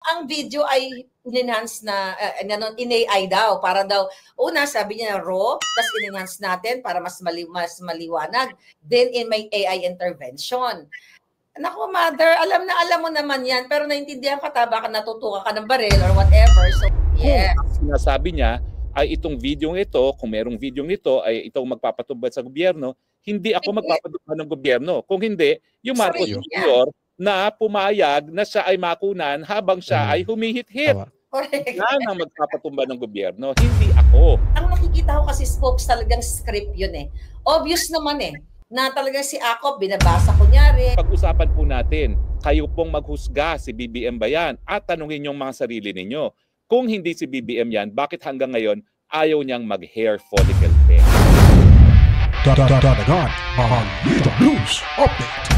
ang video ay in-enhance na, in-AI daw. Para daw, una sabi niya raw, tapos in-enhance natin para mas maliwanag. Then in may AI intervention. Naku, mother, alam mo naman yan, pero naintindihan ka, baka natutuka ka ng baril or whatever. So, yeah. Sinasabi niya, ay itong video ito, kung merong video ito, ay itong magpapatubad sa gobyerno, hindi ako magpapatubad ng gobyerno. Kung hindi, yung Marcos Jr. na pumayag na siya ay makunan habang siya ay humihit-hit. Yan ang magpapatumba ng gobyerno, hindi ako. Ang nakikita ko kasi spokes talagang script yun eh. Obvious naman eh, na talagang si Akop binabasa kunyari. Pag-usapan po natin, kayo pong maghusga, si BBM ba yan? At tanungin yung mga sarili ninyo. Kung hindi si BBM yan, bakit hanggang ngayon ayaw niyang mag-hair follicle test? Dadagan ang Balita News Update.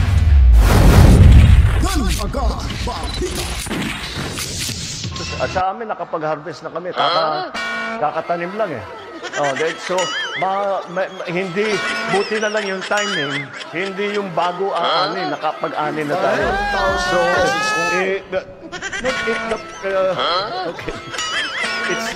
At sa amin, nakapag-harvest na kami. Kakatanim lang eh. So, hindi, buti na lang yung timing, hindi yung bago ang ani, nakapag-ani na tayo. So, okay. It's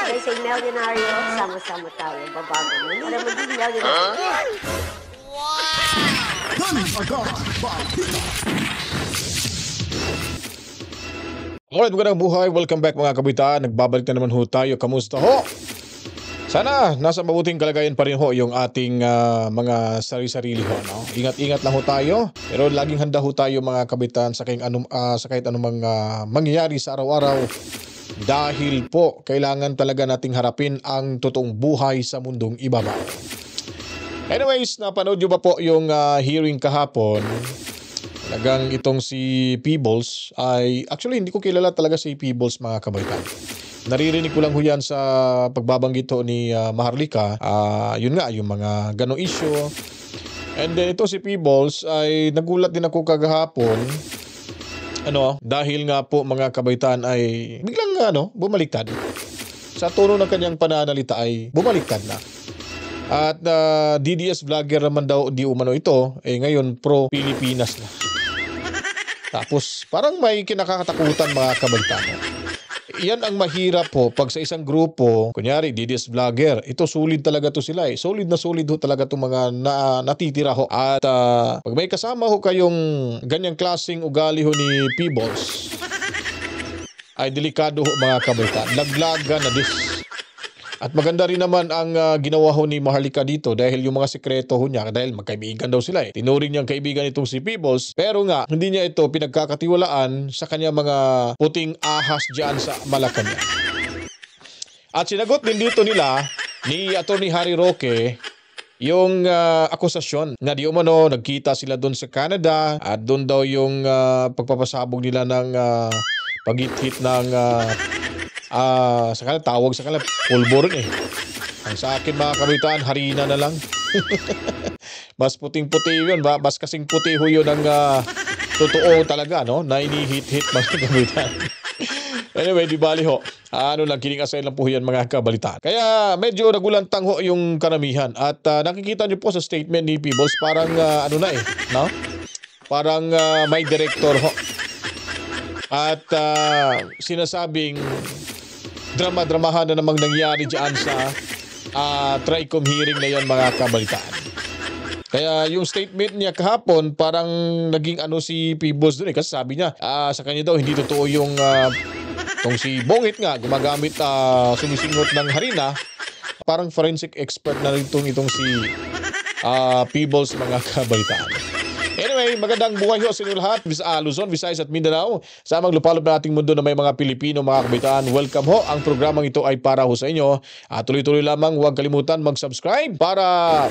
They say milyonaryo, sama-sama tayo, babago mo. Para maging milyonaryo. Alright, magandang buhay. Welcome back mga kabitaan. Nagbabalik na naman ho tayo. Kamusta ho? Sana nasa mabuting kalagayan pa rin ho yung ating mga sarili-sarili ho. No? Ingat-ingat lang ho tayo. Pero laging handa ho tayo mga kabitaan sa kahit anumang mangyayari sa araw-araw. Dahil po, kailangan talaga nating harapin ang totoong buhay sa mundong ibabaw. Anyways, napanood nyo ba po yung hearing kahapon? Talagang itong si Peebles ay, actually hindi ko kilala talaga si Peebles mga kabaitan. Naririnig ko lang ho yan sa pagbabanggit ho ni Maharlika. Yun nga, yung mga ganong issue. And then ito si Peebles ay nagulat din ako kagahapon. Dahil nga po mga kabaitan ay biglang bumaliktad. Sa tono ng kanyang pananalita ay bumaliktad na. At DDS vlogger naman daw di umano ito, ngayon pro Pilipinas na. Tapos parang may kinakatakutan mga kabaitan. Yan ang mahirap po pag sa isang grupo, kunyari DDS vlogger, ito solid talaga to sila eh. Solid na solid ho talaga itong mga natitira ho. At pag may kasama ho kayong ganyang klaseng ugali ho ni Peebles, ay delikado ho mga kabaitan. Laglaga na dis. At maganda rin naman ang ginawa ho ni Maharlika dito dahil yung mga sekreto ho niya, dahil magkaibigan daw sila eh. Tinuring niyang kaibigan itong si Peebles, pero nga hindi niya ito pinagkakatiwalaan sa kanya mga puting ahas dyan sa Malacanang. At sinagot din dito nila ni Atty. Harry Roque yung akusasyon na di umano nagkita sila doon sa Canada at doon daw yung pagpapasabog nila ng pag-hit ng sa kanila, tawag sa kanila, pulburon eh. Ang sa akin mga kabitaan, harina na lang. Mas puting-puti yun, mas kasing puti ho yun ang totoo talaga, no? Na inihit-hit mga kabitaan. Anyway, di bali ho. Lang, kining asay lang po yan mga kabalitaan. Kaya medyo nagulantang ho yung karamihan. At nakikita nyo po sa statement ni Peebles, parang no? Parang may director ho. At sinasabing drama-dramahan na namang nangyari dyan sa TRICOM hearing na yan mga kabalitaan. Kaya yung statement niya kahapon parang naging si Peebles doon eh. Kasi sabi niya sa kanya daw hindi totoo yung tong si Bongit nga gumagamit sumisingot ng harina. Parang forensic expert na rin itong si Peebles mga kabalitaan. Anyway, magandang buhay ho sa inyo lahat. Luzon, Visayas at Mindanao. Sa amang lupalop na ating mundo na may mga Pilipino, mga kabitaan. Welcome ho. Ang programang ito ay para ho sa inyo. At tuloy-tuloy lamang huwag kalimutan mag-subscribe para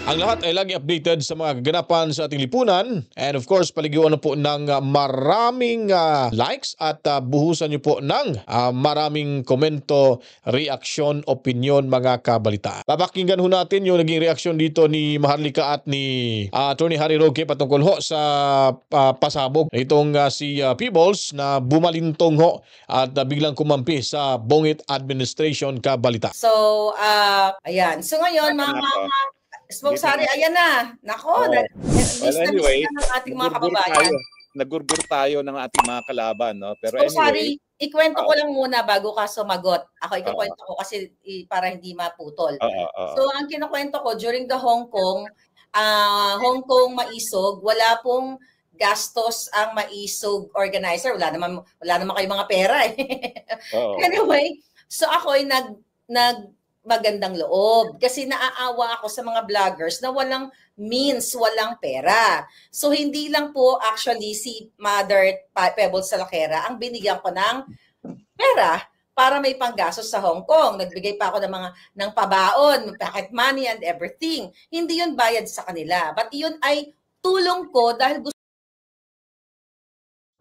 ang lahat ay lagi updated sa mga kaganapan sa ating lipunan. And of course, paliguan na po ng maraming likes at buhusan nyo po ng maraming komento, reaksyon, opinion mga kabalitaan. Papakinggan ho natin yung naging reaksyon dito ni Maharlika at ni Atty. Harry Roque patungkol ho sa pasabog itong si Peebles na bumalintong ho at biglang kumampi sa Bongit Administration kabalitaan. So, ayan. So ngayon, Smoke Sari, ayan na. Nako, miss na miss na ng ating mga kababayan. Nagurgur tayo ng ating mga kalaban, no? Pero Smoke anyway, Sari, ikwento ko lang muna bago ka sumagot. Ako ikukwento ko kasi para hindi maputol. So, ang kinukwento ko, during the Hong Kong Maisog, wala pong gastos ang Maisog organizer. Wala naman kayong mga pera eh. Anyway, so ako ay magandang loob kasi naaawa ako sa mga vloggers na walang means, walang pera. So hindi lang po actually si Mother Pebbles Salakera ang binigyan ko ng pera para may panggastos sa Hong Kong. Nagbigay pa ako ng pabaon, pocket money and everything. Hindi yun bayad sa kanila. But yun ay tulong ko dahil gusto.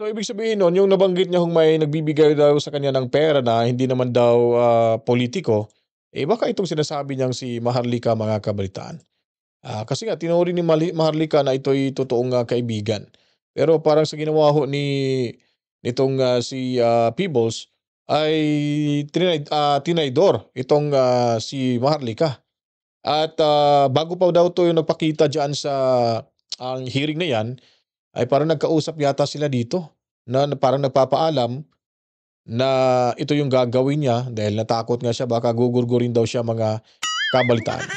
So, ibig sabihin nun, yung nabanggit niya kung may nagbibigay daw sa kanya ng pera na hindi naman daw politiko, baka itong sinasabi niyang si Maharlika, mga kabalitaan. Kasi nga, tinuri ni Maharlika na ito'y totoong kaibigan. Pero parang sa ginawa ho nitong si Peebles ay tinaydor itong si Maharlika. At bago pa daw ito yung nagpakita dyan sa hearing na yan, ay parang nagkausap yata sila dito na parang nagpapaalam na ito yung gagawin niya dahil natakot nga siya, baka gugurgurin daw siya, mga kabalitaan.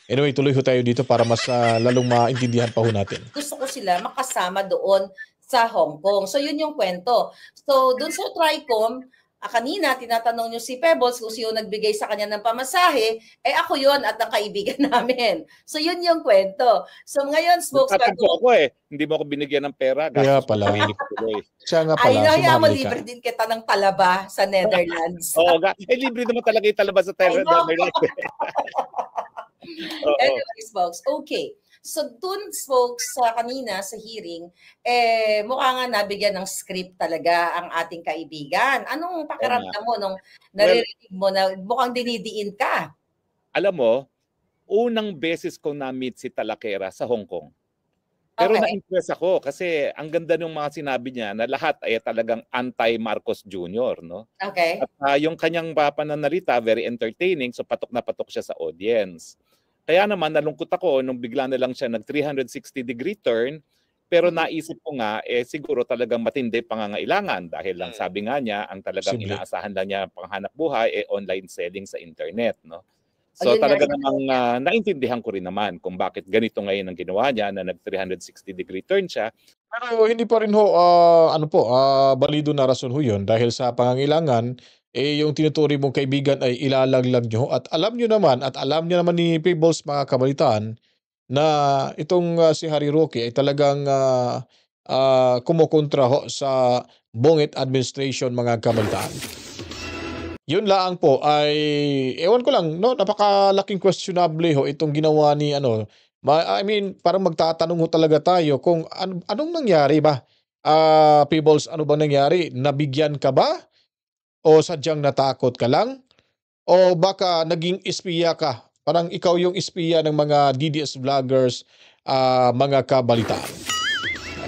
Anyway, tuloy ho tayo dito para mas lalong maintindihan pa ho natin. Gusto ko sila makasama doon sa Hong Kong. So yun yung kwento. So doon sa TRICOM, kanina tinatanong nyo si Pebbles kung sino nagbigay sa kanya ng pamasahe, ako yun at ang kaibigan namin. So yun yung kwento. So ngayon, spokesperson ako hindi mo ako binigyan ng pera. Kaya pala. Siya nga pala, mo libre din kita ng talaba sa Netherlands. Libre naman talaga yung talaba sa Netherlands. Anyways, folks, okay. So, dun, folks, kanina sa hearing, mukha nga nabigyan ng script talaga ang ating kaibigan. Anong pakiramdam mo nung naririnig mo na mukhang dinidiin ka? Alam mo, unang beses ko na-meet si Salakera sa Hong Kong. Pero na-impress ako kasi ang ganda ng mga sinabi niya na lahat ay talagang anti-Marcos Jr., no? Okay. At yung kanyang pananalita, very entertaining, so patok na patok siya sa audience. Kaya naman nalungkot ako nung bigla na lang siya nag 360-degree turn, pero naisip ko nga siguro talagang matindi pangangailangan dahil lang sabi nga niya ang talagang inaasahan lang niya panghanap buhay online selling sa internet, no. So talaga namang naintindihan ko rin naman kung bakit ganito ngayon ang ginawa niya na nag 360-degree turn siya. Pero hindi pa rin ho balido na rason ho 'yun dahil sa pangangailangan yung tinuturi mong kaibigan ay ilalaglag nyo. At alam nyo naman ni Peebles, mga kabalitaan, na itong si Harry Roque ay talagang kumukontra ho sa Bongit administration, mga kabalitaan. Yun lang po ay, ewan ko lang, no, napakalaking questionable ho itong ginawa ni parang magtatanong ho talaga tayo kung anong nangyari ba? Peebles, ano bang nangyari? Nabigyan ka ba? O sadyang natakot ka lang? O baka naging espiya ka? Parang ikaw yung espiya ng mga DDS vloggers, mga kabalitaan.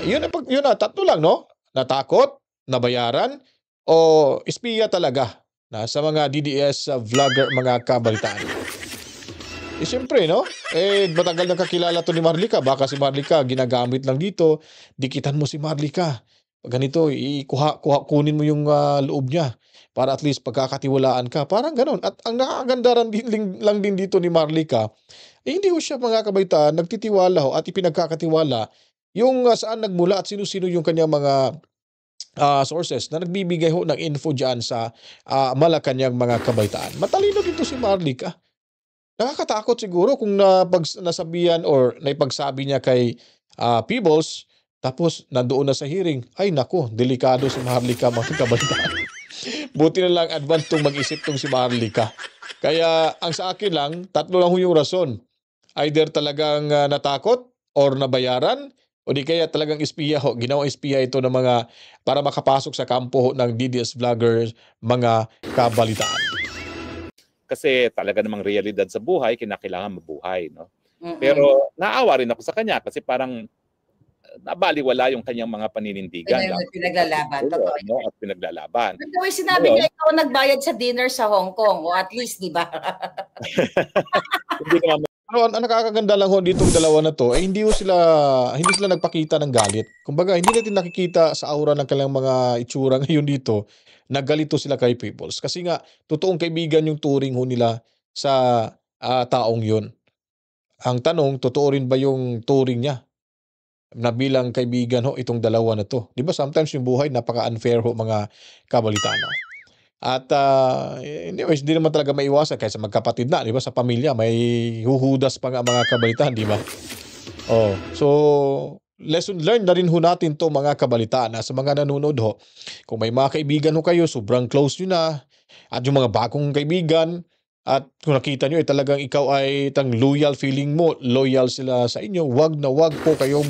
Yun na, tatlo lang, no? Natakot, nabayaran, o espiya talaga na sa mga DDS vlogger, mga kabalitaan. Siyempre, no? Matagal na kakilala to ni Maharlika. Baka si Maharlika ginagamit lang dito. Dikitan mo si Maharlika. Pag ganito, kunin mo yung loob niya para at least pagkakatiwalaan ka. Parang ganon. At ang nakakaganda lang din dito ni Maharlika, hindi ho siya, mga kabaitaan, nagtitiwala ho at ipinagkakatiwala yung saan nagmula at sino-sino yung kanyang mga sources na nagbibigay ho ng info dyan sa Malacanang, mga kabaitaan. Matalino dito si Maharlika. Nakakatakot siguro kung nasabihan or naipagsabi niya kay Peebles, tapos nandoon na sa hearing, ay nako, delikado si Maharlika, mga kabalitaan. Buti na lang advance itong mag-isip itong si Maharlika. Kaya ang sa akin lang, tatlo lang yung rason. Either talagang natakot or nabayaran, o di kaya talagang espiya ho. Ginawang espiya ito ng mga para makapasok sa kampo ng DDS vloggers, mga kabalitaan. Kasi talaga namang realidad sa buhay, kinakailangan mabuhay, no? Pero naawa rin ako sa kanya kasi parang nabaliwala yung kanyang mga paninindigan. Pinaglalaban. Totoo. No? At pinaglalaban. Pero sinabi niya ikaw nagbayad sa dinner sa Hong Kong, o at least, di ba? Hindi naman Pero ang nakakaganda lang ho ditong dalawa na 'to, ay hindi sila nagpakita ng galit. Kumbaga hindi natin nakikita sa aura ng kanilang mga itsura ngayon dito na galito sila kay Peebles. Kasi nga totoong kaibigan yung turing ho nila sa, taong yun. Ang tanong, totoo rin ba yung turing niya na bilang kaibigan ho itong dalawa na 'to? 'Di ba sometimes yung buhay napaka-unfair ho mga kabalitano. At, anyways, hindi naman talaga maiwasan kahit sa magkapatid na, 'di ba, sa pamilya may huhudas pa nga mga kabalitaan, 'di ba? Oh, so lesson learned na rin ho natin 'to mga kabalitaan na sa mga nanonood ho, kung may mga kaibigan ho kayo, sobrang close niyo na at yung mga bagong kaibigan at kung nakita niyo, talagang ikaw ay loyal, feeling mo loyal sila sa inyo, 'wag na 'wag po kayong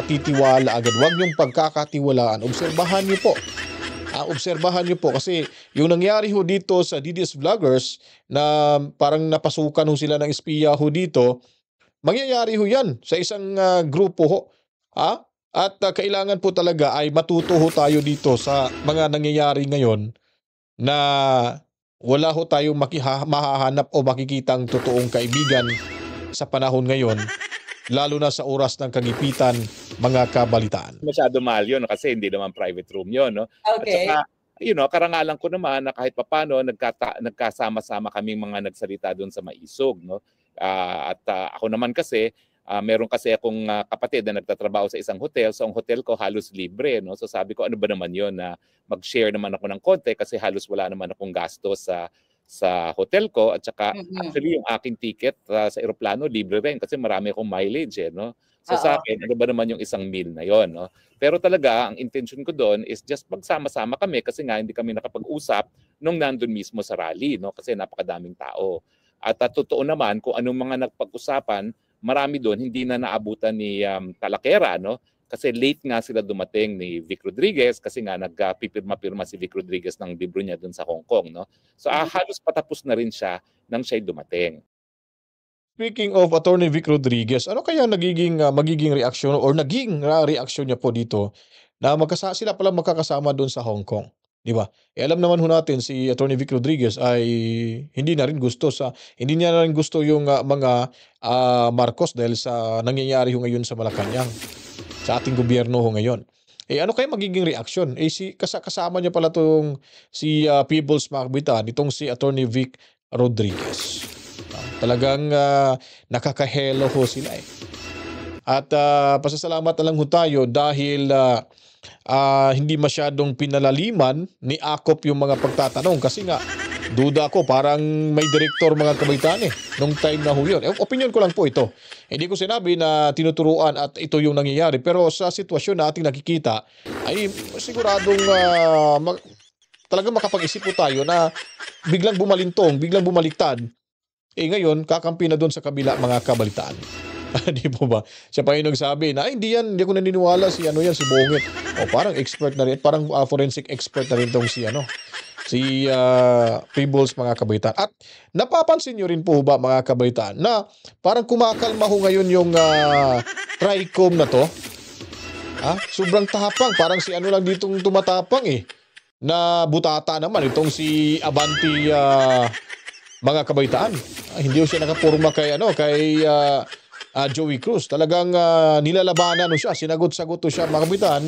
titiwala agad. 'Wag niyong pagkakatiwalaan. Obserbahan niyo po kasi yung nangyari ho dito sa DDS Vloggers na parang napasukan ho sila ng espiya ho dito, mangyayari ho 'yan sa isang, grupo ho, at, kailangan po talaga ay matuto ho tayo dito sa mga nangyayari ngayon na wala ho tayong mahahanap o makikitang totoong kaibigan sa panahon ngayon, lalo na sa oras ng kagipitan, mga kabalitaan. Masyado mahal yun kasi hindi naman private room yun, no? Okay. At saka, karangalan ko naman na kahit papano nagkasama-sama kaming mga nagsalita doon sa Maisog, no? Ako naman kasi, meron kasi akong kapatid na nagtatrabaho sa isang hotel. So ang hotel ko halos libre, no? So sabi ko, ano ba naman yun na mag-share naman ako ng konti kasi halos wala naman akong gasto sa hotel ko at saka actually yung aking ticket sa eroplano libre rin kasi marami akong mileage, no? So sa akin, ano ba naman yung isang meal na yon, no? Pero talaga ang intention ko doon is just magsama-sama kami kasi nga hindi kami nakapag-usap nung nandun mismo sa rally, no? Kasi napakadaming tao. At totoo naman kung anong mga nagpag-usapan, marami doon hindi na naabutan ni Talakera, no? Kasi late nga sila dumating ni Vic Rodriguez kasi nga nagpipirma-pirma si Vic Rodriguez ng libro niya doon sa Hong Kong, no? So halos patapos na rin siya nang siya'y dumating. Speaking of Attorney Vic Rodriguez, ano kaya magiging reaksyon or naging reaksyon niya po dito na sila pala magkakasama doon sa Hong Kong, 'di ba? Alam naman ho natin si Attorney Vic Rodriguez ay hindi niya na rin gusto yung mga Marcos dahil sa nangyayari ho ngayon sa Malacanang, sa ating gobyerno ho ngayon. Ano kaya magiging reaksyon? Kasama niya pala si Peebles mga kabataan, itong si Attorney Vic Rodriguez. Talagang nakakahelo ho sila At pasasalamat na lang ho tayo dahil hindi masyadong pinalaliman ni Akop yung mga pagtatanong kasi nga duda ako parang may direktor mga kabaitaan nung time na ho yun. Opinion ko lang po ito. Hindi ko sinabi na tinuturuan at ito yung nangyayari pero sa sitwasyon na ating nakikita ay siguradong talagang makapag-isip po tayo na biglang bumalintong, biglang bumaliktad. Ngayon, kakampi na doon sa kabila mga kabalitaan. Di po ba? Siya pa yung nagsabi na, hindi ako naniniwala si Bongit. Parang expert na rin, parang forensic expert na rin tong si Peebles mga kabalitaan. At napapansin nyo rin po ba mga kabalitaan na parang kumakalma ho ngayon yung TRICOM na to. Sobrang tapang, parang si lang ditong tumatapang na butata naman itong si Abante mga kabaitaan. Hindi siya nakapurma kay Joey Cruz. Talagang nilalabanan siya, sinagot-sagot siya mga kabaitaan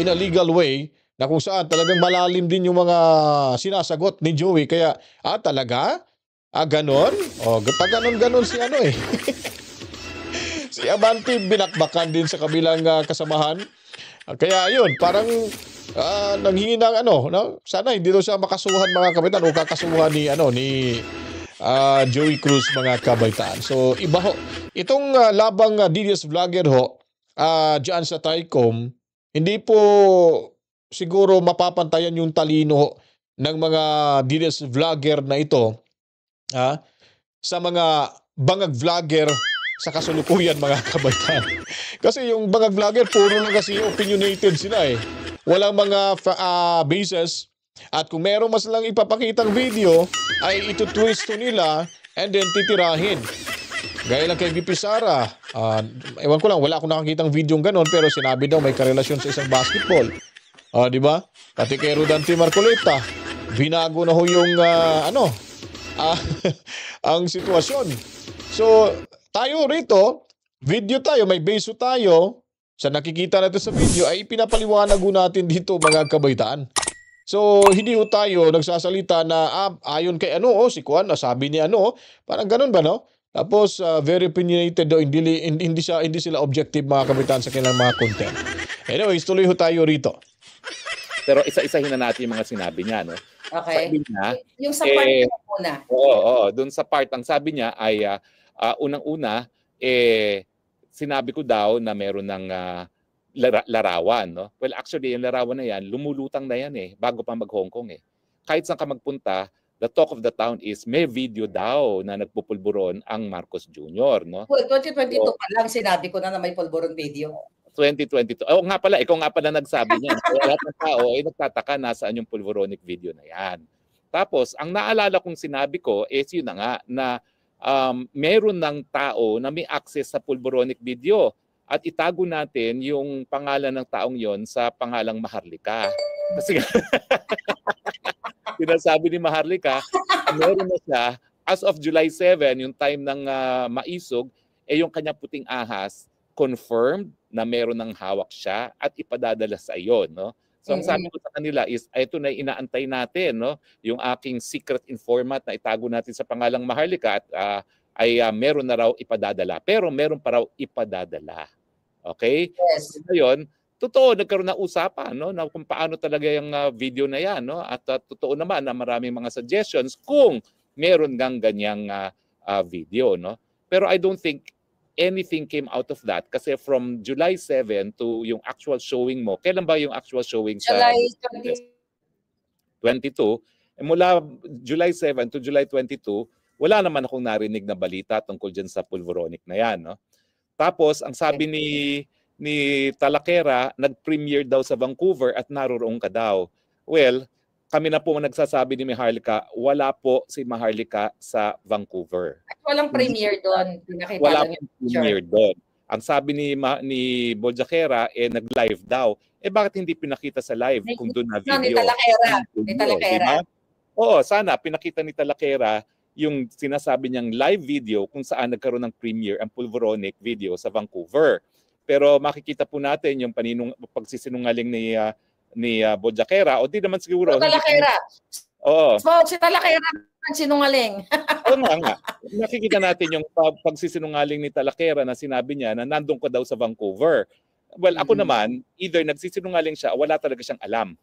in a legal way na kung saan talagang malalim din yung mga sinasagot ni Joey. Kaya talaga? Ganon? Pag ganon si si Abante binakbakan din sa kabilang kasamahan. Kaya yun, parang nanghingi ng sana hindi daw siya makasuhan mga kabaitaan o kakasuhan ni Joey Cruz mga kabaitaan. So iba ho. Itong labang DDS Vlogger ho, dyan sa TRICOM, hindi po siguro mapapantayan yung talino ng mga DDS Vlogger na ito sa mga bangag vlogger sa kasalukuyan mga kabaitaan. Kasi yung bangag vlogger, puro lang kasi opinionated sila Walang mga basis. At kung meron mas lang ipapakitang video, ay itutwist nila and then titirahin. Gaya lang kay VP Sara. Ewan ko lang, wala akong nakakitang video ganon pero sinabi daw may karelasyon sa isang basketball. Di ba? Pati kay Rodante Marcoleta, binago na ho yung ang sitwasyon. So, tayo rito, video tayo, may beso tayo, sa nakikita natin sa video ay pinapaliwanag ho natin dito mga kabaitaan. So, hindi ho tayo nagsasalita na ayon kay si Kuan, sabi ni parang ganun ba, no? Tapos, very opinionated o hindi sila objective mga kabaitaan sa kanilang mga content. Anyways, tuloy ho tayo rito. Pero isa-isahin na natin yung mga sinabi niya, no? Okay. Sabi niya, yung sa part na muna. Oo, doon sa part, ang sabi niya ay unang-una, sinabi ko daw na meron ng larawan, no? Well, actually, yung larawan na yan, lumulutang na yan bago pa mag-Hong Kong Kahit saan ka magpunta, the talk of the town is may video daw na nagpupulburon ang Marcos Jr., no? Well, 2022 pa lang sinabi ko na may pulburon video. 2022. Oh, nga pala, ikaw nga pala nagsabi niyan. Kaya lahat ng tao ay nagtataka nasaan yung pulveronic video na yan. Tapos, ang naalala kong sinabi ko is yun na nga na meron ng tao na may access sa pulveronic video at itago natin yung pangalan ng taong yon sa pangalang Maharlika. Kasi sinasabi ni Maharlika, meron na siya as of July 7, yung time ng maisog, yung kanyang puting ahas confirmed na meron ng hawak siya at ipadadala sa iyo, no? So ang sabi ko sa kanila is ito na inaantay natin, no? Yung aking secret informant na itago natin sa pangalang Maharlika at ay meron na raw ipadadala. Pero meron pa raw ipadadala. Okay? Yes. So, ngayon, totoo nagkaroon ng usapan, no, na kung paano talaga yung video na yan, no? At totoo naman na maraming mga suggestions kung meron gang ganyang video, no? Pero I don't think anything came out of that kasi from July 7 to yung actual showing mo. Kailan ba yung actual showing sa July 22? Mula July 7 to July 22, wala naman akong narinig na balita tungkol dyan sa pulveronic na yan, no? Tapos ang sabi ni Talaquera, nag-premiere daw sa Vancouver at naroroon ka daw. Well, kami na po nagsasabi ni Maharlika, wala po si Maharlika sa Vancouver. At walang premiere doon. Wala pong premiere doon. Ang sabi ni Boljakera, nag-live daw. Bakit hindi pinakita sa live kung doon na video? Ni Talaquera. Ni Talaquera. Diba? Oo, sana pinakita ni Talaquera yung sinasabi niyang live video kung saan nagkaroon ng premiere ang pulveronic video sa Vancouver. Pero makikita po natin yung pagsisinungaling ni Boljakera o di naman siguro. Talaquera. Oo. So, si Talaquera ang sinungaling. Oo nga. Nakikita natin yung pagsisinungaling ni Talaquera na sinabi niya na nandun ko daw sa Vancouver. Well, ako naman, either nagsisinungaling siya o wala talaga siyang alam.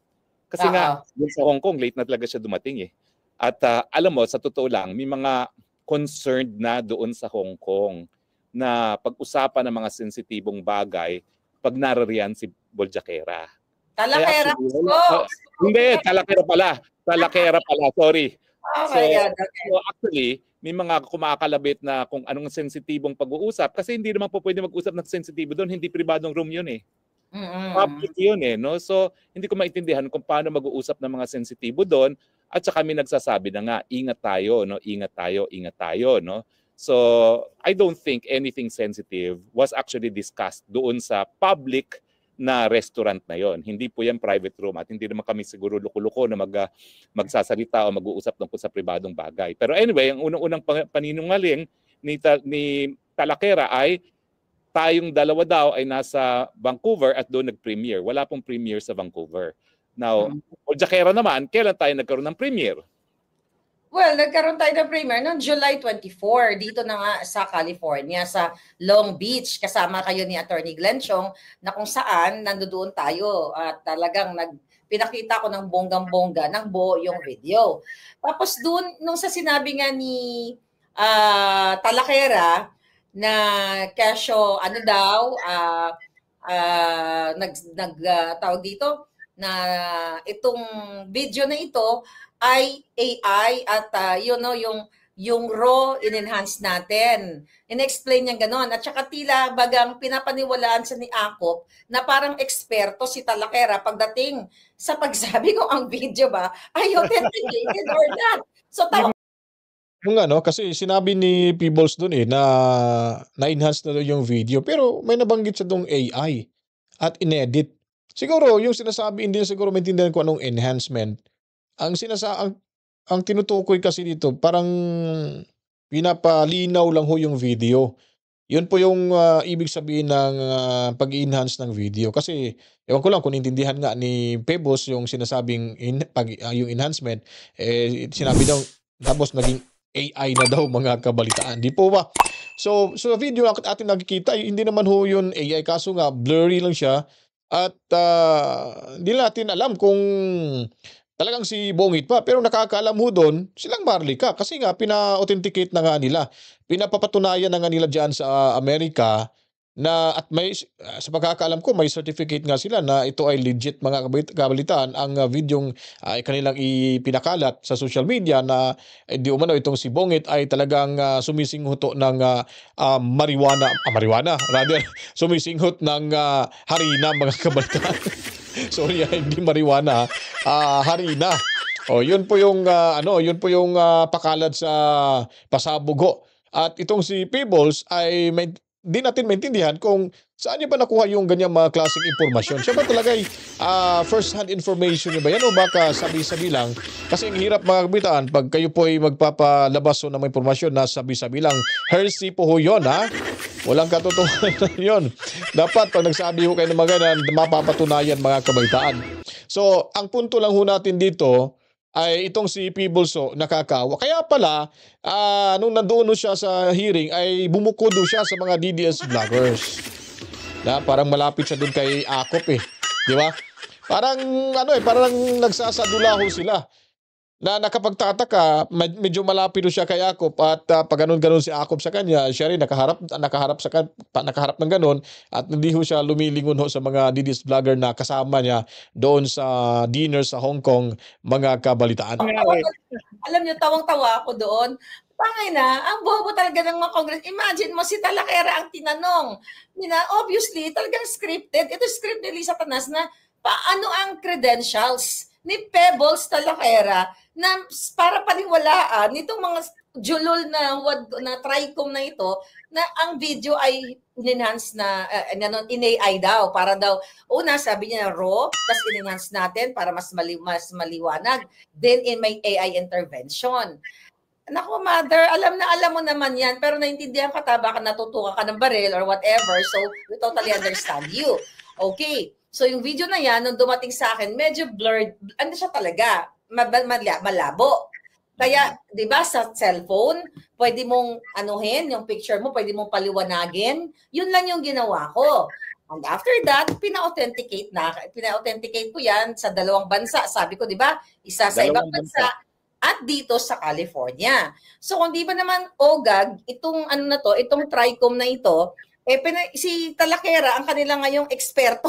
Kasi nga, sa Hong Kong, late na talaga siya dumating At alam mo, sa totoo lang, may mga concerned na doon sa Hong Kong na pag-usapan ng mga sensitibong bagay pag narariyan si Boljakera. Talaquera. Hindi, Talaquera pala, sorry. Okay. So actually, may mga kumakalabit na kung anong sensitibong pag-uusap kasi hindi naman po pwede mag-usap ng sensitibo doon, hindi pribadong room yun Public yun no? So hindi ko maintindihan kung paano mag-uusap ng mga sensitibo doon at saka kami nagsasabi na nga, ingat tayo, no? Ingat tayo, no? So I don't think anything sensitive was actually discussed doon sa public na restaurant na yon. Hindi po yan private room at hindi naman kami siguro luko-luko na magsasalita o mag-uusap tungkol sa pribadong bagay. Pero anyway, ang unang-unang paninungaling ni Talaquera ay tayong dalawa daw ay nasa Vancouver at doon nag-premiere. Wala pong premiere sa Vancouver. Now, Boljakera naman, kailan tayo nagkaroon ng premiere? Well, nagkaroon tayo ng premiere noong July 24 dito na nga sa California, sa Long Beach. Kasama kayo ni Attorney Glenn Chong na kung saan nandoon tayo at talagang pinakita ko ng bonggang-bongga ng buo yung video. Tapos doon, nung sa sinabi nga ni Talaquera na kesyo tawag dito na itong video na ito ay AI at yung raw in-enhance natin. In-explain niya gano'n. At saka tila bagang pinapaniwalaan sa ni Akop na parang eksperto si Talaquera pagdating sa pagsabi ko ang video ba ay authenticated or not. So kasi sinabi ni Peebles doon na-enhance na doon yung video pero may nabanggit sa doong AI at inedit. Siguro yung sinasabi hindi siguro maintindihan ko anong enhancement. Ang tinutukoy kasi dito parang pinapalinaw lang ho yung video. Yun po yung ibig sabihin ng pag-i-enhance ng video. Kasi ewan ko lang kung naintindihan nga ni Pebbles yung sinasabing yung enhancement, sinabi daw tapos naging AI na daw mga kabalitaan. Di po ba? So sa video ating nakikita, hindi naman ho yun AI, kaso nga blurry lang siya at hindi natin alam kung talagang si Bongit pa. Pero nakakaalam ho doon, silang Marlica. Kasi nga, pina-authenticate na nga nila. Pinapapatunayan na nga nila dyan sa Amerika na at may, sa pagkakaalam ko, may certificate nga sila na ito ay legit mga kabalitaan. Ang videong kanilang ipinakalat sa social media na di umano itong si Bongit ay talagang sumisinghuto ng marijuana, rather, sumisinghot ng harina mga kabalitaan. Sorry, hindi marijuana, harina. Yun po yung pakalat sa pasabog ho. At itong si Peebles ay di natin maintindihan kung saan niya ba nakuha yung ganyang mga klaseng impormasyon. Siya ba talaga ay first-hand information niya ba yan o baka sabi-sabi lang? Kasi ang hirap mga kabitaan pag kayo po ay magpapalabas ng mga impormasyon na sabi-sabi lang. Heresy po ho yun, ha? Walang katotohanan yun. Dapat pag nagsabi ho kayo ng mga ganyan, mapapatunayan mga kabaitaan. So, ang punto lang ho natin dito ay itong si Peebles nakakawa. Kaya pala, nung nandoon siya sa hearing, ay bumuko doon siya sa mga DDS vloggers. Parang malapit siya doon kay Akop Di ba? Parang parang nagsasadula ho sila. Na nakapagtataka, medyo malapit siya kay Akop at pag ganun-ganun si Akop sa kanya, siya rin nakaharap ng ganun at hindi ho siya lumilingon ho sa mga DDS vlogger na kasama niya doon sa dinner sa Hong Kong, mga kabalitaan. Alam niyo, tawang-tawa ako doon. Pangay na, ang bobo talaga ng mga Congress. Imagine mo, si Talakera ang tinanong. Obviously, talagang scripted. Ito script ni Lisa Tanas na paano ang credentials ni Pebbles Talakera na para paniwalaan nitong mga julol na TRICOM na ito na ang video ay in-enhance na in-AI daw para daw una sabi niya raw tapos in-enhance natin para mas maliwanag, then in may AI intervention. Naku, mother, alam mo naman yan, pero naintindihan ka baka natutukan ka ng baril or whatever, so we totally understand you. Okay, so yung video na yan, nung dumating sa akin, medyo blurred, siya talaga, malabo. Kaya, di ba, sa cellphone, pwede mong anuhin yung picture mo, pwede mong paliwanagin. Yun lang yung ginawa ko. And after that, pina-authenticate ko yan sa dalawang bansa. Sabi ko, di ba, isa sa ibang bansa at dito sa California. So, kung di ba naman OGAG, itong itong TRICOM na ito, si Talakera ang kanila ngayong eksperto.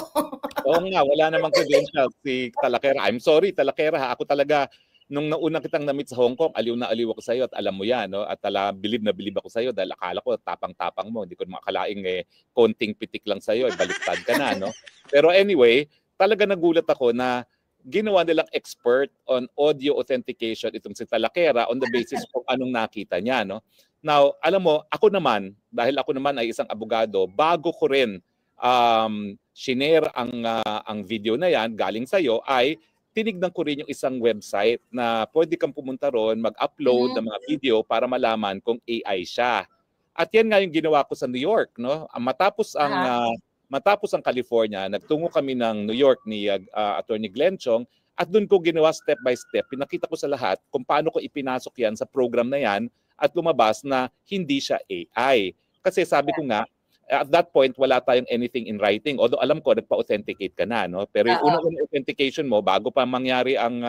Oo nga, wala namang credentials si Talakera. I'm sorry, Talakera. Ako talaga, nung nauna kitang na-meet sa Hong Kong, aliw na aliw ako sa iyo at alam mo yan. No? At bilib na bilib ako sa iyo dahil akala ko tapang-tapang mo. Hindi ko makalaing konting pitik lang sa iyo. Baliktad ka na. No? Pero anyway, talaga nagulat ako na ginawa nilang expert on audio authentication itong si Talakera on the basis kung anong nakita niya. No? Now, alam mo, ako naman, dahil ako naman ay isang abogado, bago ko rin shinare ang video na yan, galing sa'yo, ay tinignan ko rin yung isang website na pwede kang pumunta ron, mag-upload ng mga video para malaman kung AI siya. At yan nga yung ginawa ko sa New York. No? Matapos ang California, nagtungo kami ng New York ni Attorney Glenn Chong at doon ko ginawa step by step. Pinakita ko sa lahat kung paano ko ipinasok yan sa program na yan at lumabas na hindi siya AI. Kasi sabi ko nga, at that point, wala tayong anything in writing. Although alam ko, nagpa-authenticate ka na. No? Pero yung unang authentication mo, bago pa mangyari ang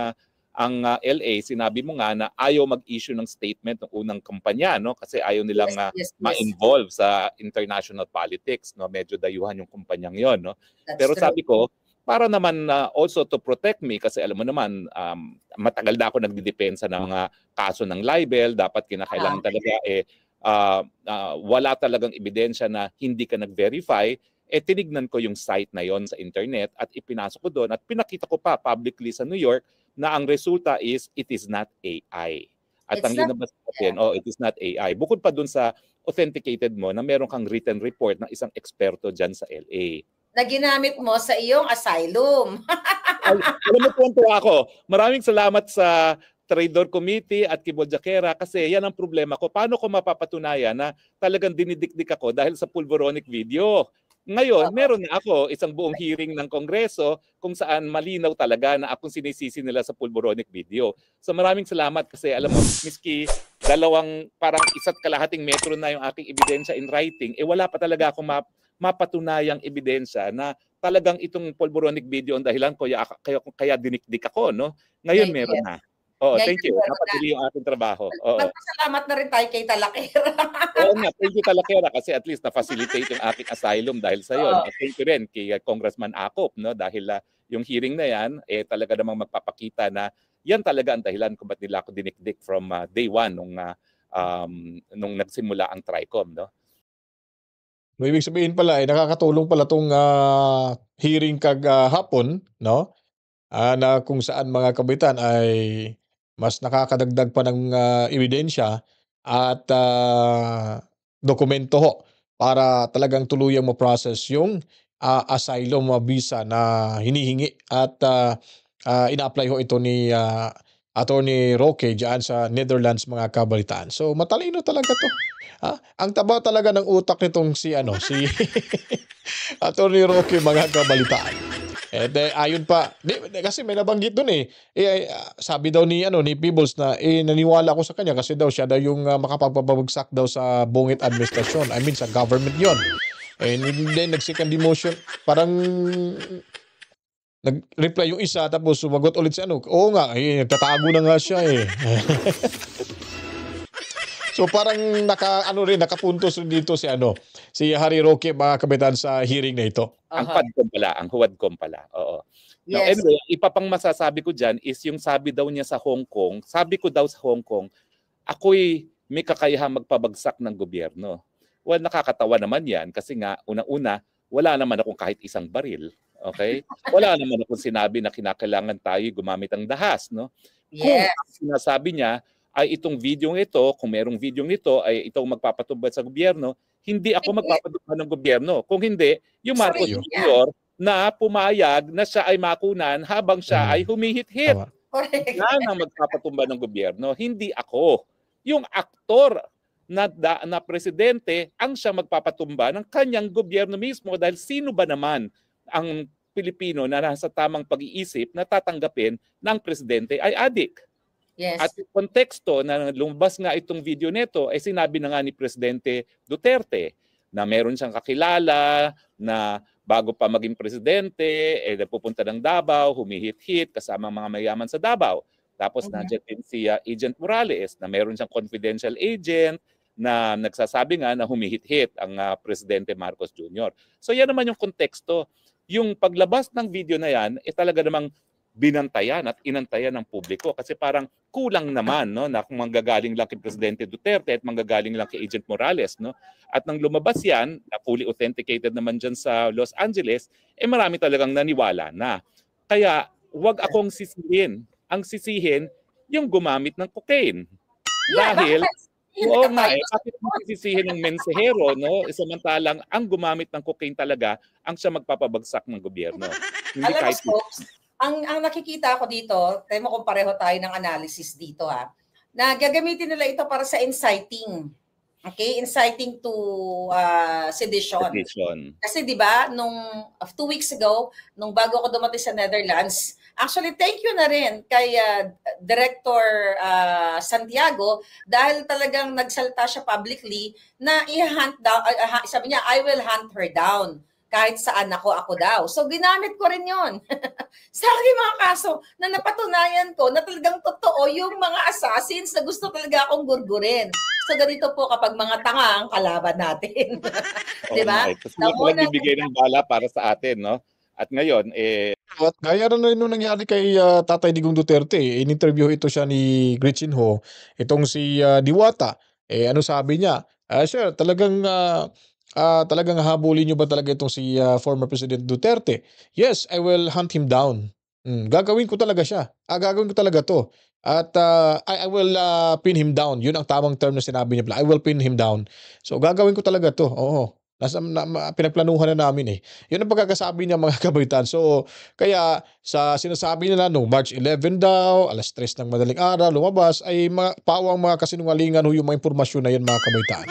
LA, sinabi mo nga na ayaw mag-issue ng statement ng unang kampanya. No? Kasi ayaw nilang ma-involve sa international politics. No? Medyo dayuhan yung kumpanyang yon. No? Pero sabi ko, para naman also to protect me kasi alam mo naman matagal na ako nagdidepensa ng mga kaso ng libel, dapat kinakailangan talaga wala talagang ebidensya na hindi ka nag-verify, tinignan ko yung site na yon sa internet at ipinasok ko doon at pinakita ko pa publicly sa New York na ang resulta is it is not AI. At ang linabas natin, it is not AI. Bukod pa doon sa authenticated mo na meron kang written report ng isang eksperto dyan sa LA. Na ginamit mo sa iyong asylum. Alam mo, tuwan-tuwa ako. Maraming salamat sa Traidor Committee at Kibol Jaquera kasi yan ang problema ko. Paano ko mapapatunayan na talagang dinidikdik ako dahil sa pulboronic video? Ngayon, meron na ako isang buong hearing ng Kongreso kung saan malinaw talaga na akong sinisisi nila sa pulboronic video. So maraming salamat kasi alam mo, miski dalawang parang 1.5 metro na yung aking ebidensya in writing, wala pa talaga akong mapatunayang ebidensya na talagang itong pulboronic video ang dahilan ko kaya dinikdik ako, no? Ngayon meron na. Oo, thank you. Napatuloy yung ating trabaho. Magpasalamat na rin tayo kay Talakera. Oo nga, thank you Talakera kasi at least na-facilitate yung aking asylum dahil sa iyo. Thank you rin kay Congressman Acop, no? Dahil yung hearing na yan, talaga namang magpapakita na yan talaga ang dahilan kung ba't nila ako dinikdik from day one nung nagsimula ang TRICOM, no? Ibig sabihin pala, nakakatulong pala itong hearing hapon, no? Na kung saan mga kabitan ay mas nakakadagdag pa ng ebidensya at dokumento ho para talagang tuluyang ma-process yung asylum visa na hinihingi at ina-apply ho ito ni Attorney Roque dyan sa Netherlands mga kabalitaan. So matalino talaga to. Ang taba talaga ng utak nitong si Attorney Roque mga kabalitaan. Ayun pa, kasi may nabanggit doon sabi daw ni Peebles na naniwala ako sa kanya kasi daw siya daw yung makapagpabagsak daw sa buong administrasyon. I mean sa government yon. And then nag-second demotion, parang nag-reply yung isa tapos sumagot ulit si oo nga, nagtatago na nga siya So parang nakapuntos rin dito si Harry Roque mga kabitan sa hearing na ito. Ang huwadcom pala. Oo. Now, Yes. anyway, ipapang masasabi ko dyan is yung sabi daw niya sa Hong Kong, sabi ko daw sa Hong Kong, ako'y may kakayahang magpabagsak ng gobyerno. Well, nakakatawa naman yan kasi nga, una-una, wala naman akong kahit isang baril. Okay? Wala naman akong sinabi na kinakailangan tayo gumamit ng dahas. No? Yes. Kung sinasabi niya, ay itong video ito, kung merong video nito, ay itong magpapatubad sa gobyerno, hindi ako magpapatubad ng gobyerno. Kung hindi, yung Marcos Jr. na pumayag na siya ay makunan habang siya ay humihit-hit. Yan ang magpapatumba ng gobyerno, hindi ako. Yung aktor na presidente ang siya magpapatumba ng kanyang gobyerno mismo dahil sino ba naman ang Pilipino na nasa tamang pag-iisip na tatanggapin ng presidente ay adik. Yes. At yung konteksto na lumabas nga itong video nito ay sinabi na nga ni Presidente Duterte na meron siyang kakilala na bago pa maging presidente, pupunta ng Davao, humihit-hit kasama mga mayaman sa Davao. Tapos nandiyan din si Agent Morales na meron siyang confidential agent na nagsasabi nga na humihit-hit ang Presidente Marcos Jr. So yan naman yung konteksto. Yung paglabas ng video na yan, talaga namang binantayan at inantayan ng publiko kasi parang kulang naman na kung manggagaling lang kay Presidente Duterte at manggagaling lang kay Agent Morales. No? At nang lumabas yan, na fully authenticated naman dyan sa Los Angeles, marami talagang naniwala na. Kaya wag akong sisihin. Ang sisihin, yung gumamit ng cocaine. Dahil, oo nga bakit mo sisihin ng mensahero, no? Samantalang ang gumamit ng cocaine talaga ang siya magpapabagsak ng gobyerno. Hindi Alam mo, kahit folks, ang nakikita ko dito, tayo mo kung pareho tayo ng analysis dito na gagamitin nila ito para sa inciting. Okay? Inciting to sedition. Kasi 'di ba nung 2 weeks ago, nung bago ako dumating sa Netherlands, actually thank you na rin kay Director Santiago dahil talagang nagsalita siya publicly na i-hunt down, sabi niya, I will hunt her down. Kahit saan ako daw. So, ginamit ko rin yon sa aking mga kaso na napatunayan ko na talagang totoo yung mga assassins na gusto talaga akong gurgurin. So, ganito po kapag mga tanga ang kalaban natin. Diba? Kasi nagbibigay ng bala para sa atin, no? At ngayon, At gaya rin nung nangyari kay Tatay Digong Duterte, in-interview ito siya ni Gretchen Ho, itong si Diwata. Ano sabi niya? Sir, talagang habulin niyo ba talaga itong si former President Duterte? Yes, I will hunt him down. Gagawin ko talaga siya. Gagawin ko talaga to. At I will pin him down. Yun ang tamang term na sinabi niya. I will pin him down. So gagawin ko talaga to. Oo. Pinagplanuhan na namin eh. Yun ang pagkakasabi niya mga kabaitan. So, kaya sa sinasabi nila no March 11 daw, alas 3 ng madaling araw, lumabas, ay pawang mga kasinungalingan ho yung mga impormasyon na yan mga kabaitan.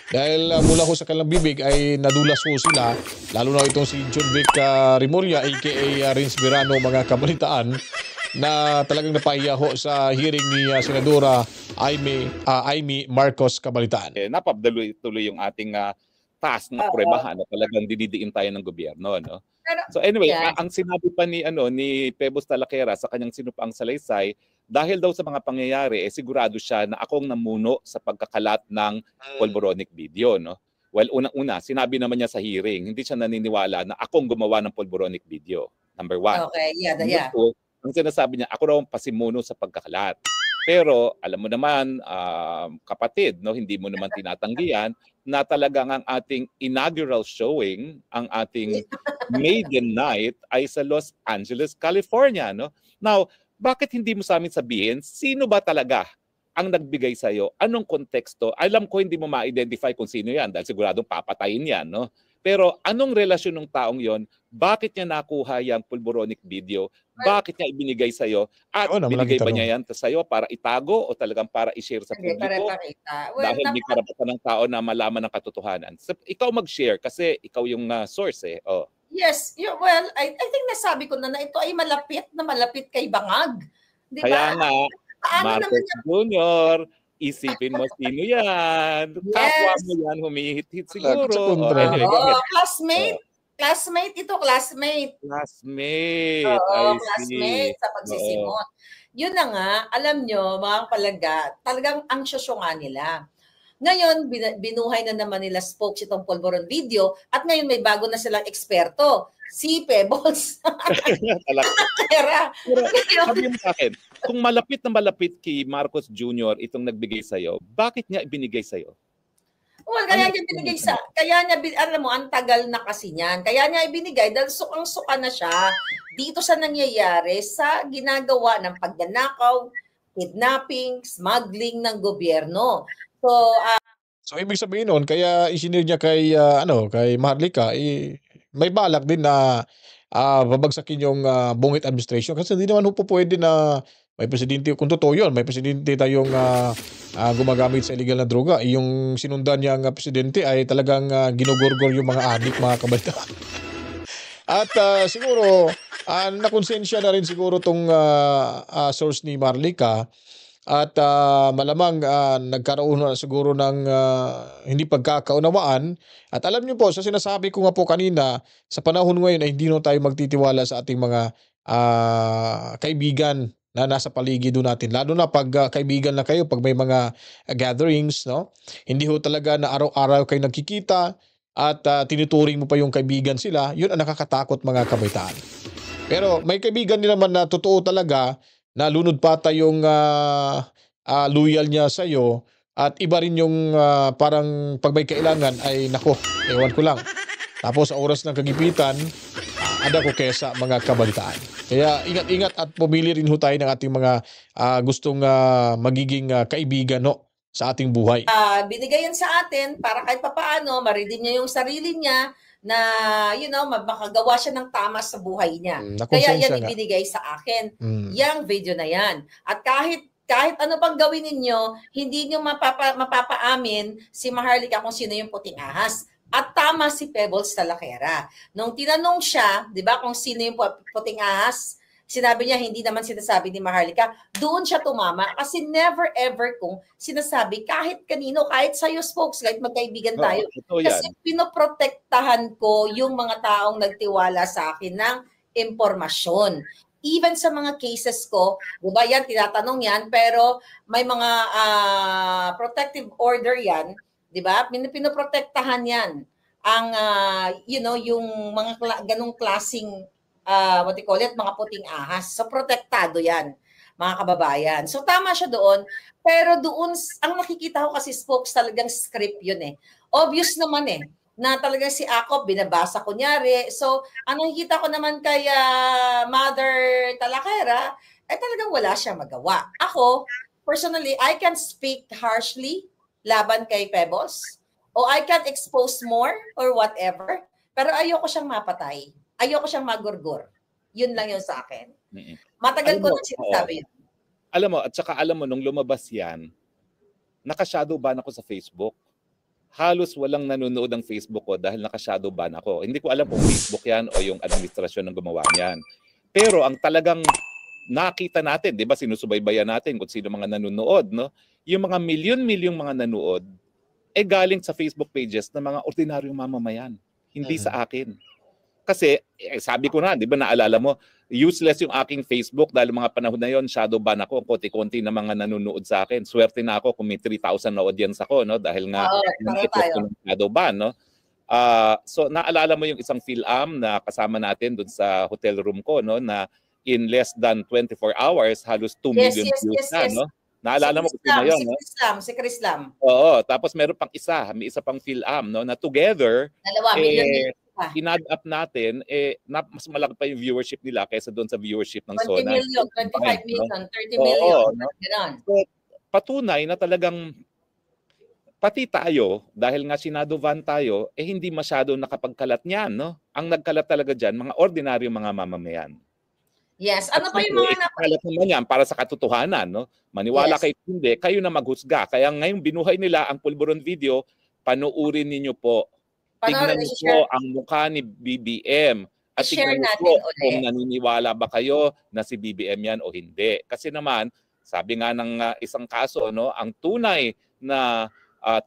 Dahil mula ho sa kanilang bibig ay nadulas ho sila, lalo na itong si John Vic Rimulya, aka Rins Verano mga kabaitaan, na talagang napahiya ho sa hearing ni Senadora Amy Marcos Cabalitaan. Napabdalo-tuloy yung ating task na pruebahan na talagang dinidiin tayo ng gobyerno, no? So anyway, ang sinabi pa ni Pebos Talakera sa kanyang sinumpaang salaysay, dahil daw sa mga pangyayari, sigurado siya na akong namuno sa pagkakalat ng pulboronic video, no? Well, unang-una, sinabi naman niya sa hearing, hindi siya naniniwala na akong gumawa ng pulboronic video. Number one. Okay, yeah. Ang sinasabi niya, ako raw ang pasimuno sa pagkakalat. Pero alam mo naman, kapatid, no, hindi mo naman tinatanggihan na talagang ang ating inaugural showing, ang ating maiden night ay sa Los Angeles, California, no? Now, bakit hindi mo sa amin sabihin sino ba talaga ang nagbigay sa iyo? Anong konteksto? Alam ko hindi mo ma-identify kung sino 'yan dahil siguradong papatayin 'yan, no? Pero anong relasyon ng taong 'yon? Bakit niya nakuha yung pulboronic video? Bakit niya ibinigay sa iyo? At binigay ba niya yan sa iyo para itago o talagang para i-share sa publiko? Dahil may karapatan ng tao na malaman ang katotohanan. So, ikaw mag-share kasi ikaw yung source eh. Oh. Yes, well, I think nasabi ko na ito ay malapit kay Bangag. Di ba? Kaya nga, Marcos Jr., isipin mo sino yan. Yes. Kapwa mo yan, humihit-hit siguro. Classmate ito. Classmate. Oo, classmate sa pagsisimot. Yun na nga, alam nyo, mga palaga, talagang ang nga nila. Ngayon, binuhay na naman nila spokes itong Polvoron video at ngayon may bago na silang eksperto, si Pebbles. Sabi mo sa akin, kung malapit na malapit kay Marcos Jr. itong nagbigay sa'yo, bakit niya ibinigay sa'yo? Well, kaya alam mo, ang tagal na kasi niyan. Kaya niya ibinigay dahil sukang-suka na siya dito sa nangyayari sa ginagawa ng pagnanakaw, kidnapping, smuggling ng gobyerno. So ibig sabihin noon, kaya isinir niya kay Maharlika, may balak din na babagsakin yung Bungit administration kasi hindi naman po pwede na may presidente, kung totoo yun, may presidente tayong gumagamit sa illegal na droga. Yung sinundan niyang presidente ay talagang ginugurgor yung mga adik, mga kabalitaan. At siguro, nakonsensya na rin siguro tong source ni Marlica at malamang nagkaroon na siguro ng hindi pagkakaunawaan. At alam niyo po, sa sinasabi ko nga po kanina, sa panahon ngayon ay hindi na tayo magtitiwala sa ating mga kaibigan na nasa paligid natin. Lalo na pag kaibigan na kayo, pag may mga gatherings, no? Hindi ho talaga na araw-araw kayo nagkikita at tinuturing mo pa yung kaibigan sila, yun ang nakakatakot mga kabaitaan. Pero may kaibigan din naman na totoo talaga na lunod pata yung loyal niya sa iyo at iba rin yung parang pag may kailangan ay nako, ewan ko lang. Tapos sa oras ng kagipitan, ada ko kesa mga kabalitaan. Kaya ingat-ingat at pumili rin ho tayo ng ating mga gustong magiging kaibigan sa ating buhay. Binigay yan sa atin para kahit papaano ma-redeem niya yung sarili niya na makagawa siya ng tama sa buhay niya. Kaya yan ibinigay sa akin. Yang video na yan. At kahit ano pang gawin ninyo, hindi niyo mapapaamin si Maharlika kung sino yung puting ahas. At tama si Pebbles Talakera. Nung tinanong siya, 'di ba, kung sino yung puting ahas, sinabi niya hindi naman sinasabi ni Maharlika. Doon siya tumama kasi never ever kung sinasabi kahit kanino, kahit sa'yo spokes, kahit magkaibigan tayo. Kasi pinoprotektahan ko yung mga taong nagtiwala sa akin ng impormasyon. Even sa mga cases ko, diba yan, tinatanong yan, pero may mga protective order yan, diba? Pinoprotektahan yan. Ang, yung mga ganong klaseng, mga puting ahas. So, protektado yan, mga kababayan. So, tama siya doon. Pero doon, ang nakikita ko kasi spokes talagang script yun eh. Obvious naman eh, na talagang si Akop, binabasa kunyari. So, ang nakikita ko naman kay Mother Talakera, talagang wala siya magawa. Ako, personally, I can speak harshly laban kay Pebbles. o I can expose more or whatever, pero ayoko siyang mapatay. Ayoko siyang magurgur. Yun lang yun sa akin. Matagal ko na sinasabi yun. Alam mo, at saka alam mo, nung lumabas yan, naka-shadow ban ako sa Facebook. Halos walang nanonood ng Facebook ko dahil naka-shadow ban ako. Hindi ko alam kung Facebook yan o yung administrasyon ng gumawa niyan. Pero ang talagang nakita natin, di ba, sinusubaybayan natin kung sino mga nanonood, no? Yung mga milyon-milyong mga nanood, galing sa Facebook pages ng mga ordinaryong mamamayan. Hindi sa akin. Kasi, sabi ko na, di ba, naalala mo, useless yung aking Facebook dahil mga panahon na yon, shadow ban ako, konti-konti na mga nanonood sa akin. Swerte na ako kung may 3,000 na audience ako, no? Dahil nga, ng shadow ban, no? So, naalala mo yung isang PhilAm na kasama natin dun sa hotel room ko, no? Na in less than 24 hours, halos 2 million views na, no? Naalala mo kung sino yun, no? Si Chris Lam. Oo, tapos meron pang isa, may isa pang PhilAm, no? Na together, 2 million in-add up natin, mas malaki pa yung viewership nila kaysa doon sa viewership ng 20 Sona. 20 million, 25 million, 30 million. No? So, patunay na talagang pati tayo, dahil nga sinadovan tayo, hindi masyado nakapagkalat niyan. No? Ang nagkalat talaga dyan, mga ordinaryong mga mamamayan. Yes. Ano pa yung mga nakalat naman yan para sa katotohanan. No? Maniwala kayo hindi, kayo na maghusga. Kaya ngayong binuhay nila ang Pulburon video, panuurin ninyo po. Tignan niyo po ang mukha ni BBM at tignan niyo po kung naniniwala ba kayo na si BBM yan o hindi. Kasi naman, sabi nga ng isang kaso, no, ang tunay na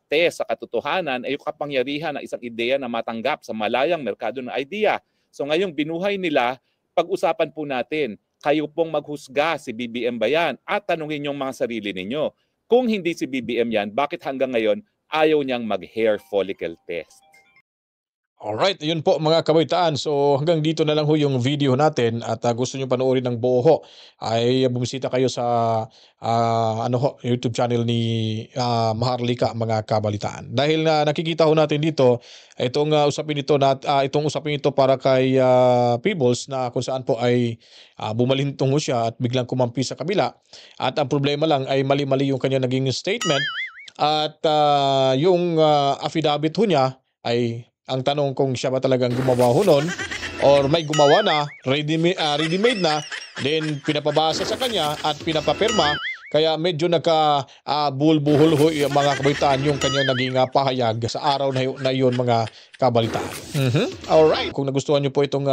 test sa katotohanan ay yung kapangyarihan ng isang ideya na matanggap sa malayang merkado ng idea. So ngayong binuhay nila, pag-usapan po natin, kayo pong maghusga si BBM ba yan at tanungin yung mga sarili ninyo. Kung hindi si BBM yan, bakit hanggang ngayon ayaw niyang mag-hair follicle test? Alright, yun po mga kabaitaan. So hanggang dito na lang ho yung video natin at gusto nyo panoorin ng buo ho, ay bumisita kayo sa YouTube channel ni Maharlika mga kabalitaan. Dahil nakikita ho natin dito itong usapin ito para kay Peebles na kung saan po ay bumalintong ho siya at biglang kumampi sa kabila. At ang problema lang ay mali-mali yung kanya naging statement at yung affidavit ho niya ay ang tanong kung siya ba talagang gumawa ho nun or may gumawa na, ready-made na, then pinapabasa sa kanya at pinapapirma. Kaya medyo nagka-buhol-buhol ho yung mga kabalitaan yung kanyang naging pahayag sa araw na yun mga kabalitaan. Alright, kung nagustuhan nyo po itong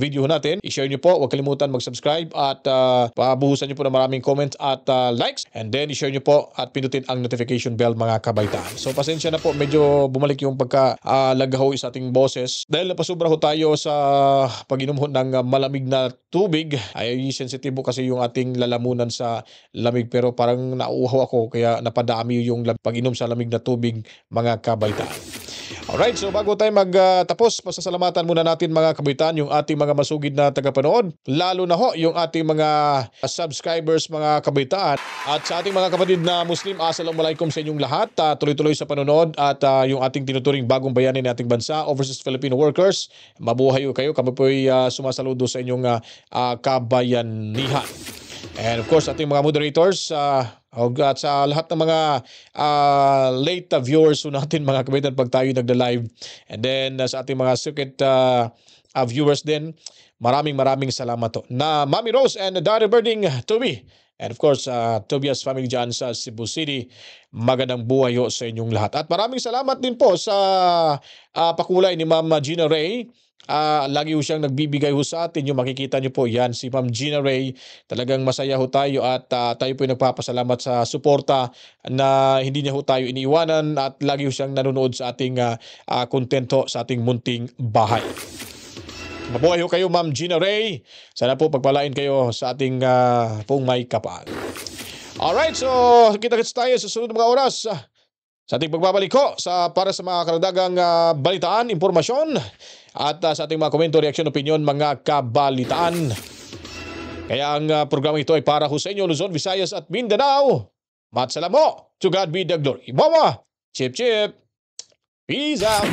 video natin, i-share nyo po, huwag kalimutan mag-subscribe at pabuhusan nyo po ng maraming comments at likes, and then i-share nyo po at pindutin ang notification bell mga kabalitaan. So pasensya na po, medyo bumalik yung pagka-lagaho sa ating boses dahil napasubra ho tayo sa pag-inom ho ng malamig na tubig. Ay sensitive kasi yung ating lalamunan sa lamig, pero parang nauuhaw ako kaya napadami yung pag-inom sa lamig na tubig mga kabaitaan. Alright, so bago tayo magtapos, pasasalamatan muna natin mga kabaitaan yung ating mga masugid na tagapanood, lalo na ho yung ating mga subscribers mga kabaitaan. At sa ating mga kapatid na Muslim, assalamualaikum sa inyong lahat. Tuloy-tuloy sa panonood at yung ating tinuturing bagong bayani ng ating bansa, Overseas Filipino Workers. Mabuhay kayo, kami po ay sumasaludo sa inyong kabayanihan. And of course, ating mga moderators at sa lahat ng mga late viewers natin mga kabaitan pag tayo nagda-live. And then sa ating mga circuit viewers din, maraming salamat to. Na Mami Rose and Daddy Birding Toby. And of course, Tobias family dyan sa Cebu City, magandang buhay sa inyong lahat. At maraming salamat din po sa pakulay ni Ma'am Gina Ray. Lagi ho siyang nagbibigay ho sa atin. Yung makikita nyo po yan, si Ma'am Gina Ray. Talagang masaya ho tayo at tayo po nagpapasalamat sa suporta na hindi niya ho tayo iniiwanan at lagi ho siyang nanonood sa ating kontento sa ating munting bahay. Mabuhay ho kayo Ma'am Gina Ray. Sana po pagpalain kayo sa ating pong may kapal. Alright, so kita-kits tayo sa sunod mga oras. Sa ating pagbabalik ko para sa mga karagdagang balitaan, impormasyon at sa ating mga komento, reaksyon, opinion, mga kabalitaan. Kaya ang programa ito ay para ho sa inyo, Luzon, Visayas at Mindanao. Matsalamo, to God be the glory. Mama, chip chip, peace out.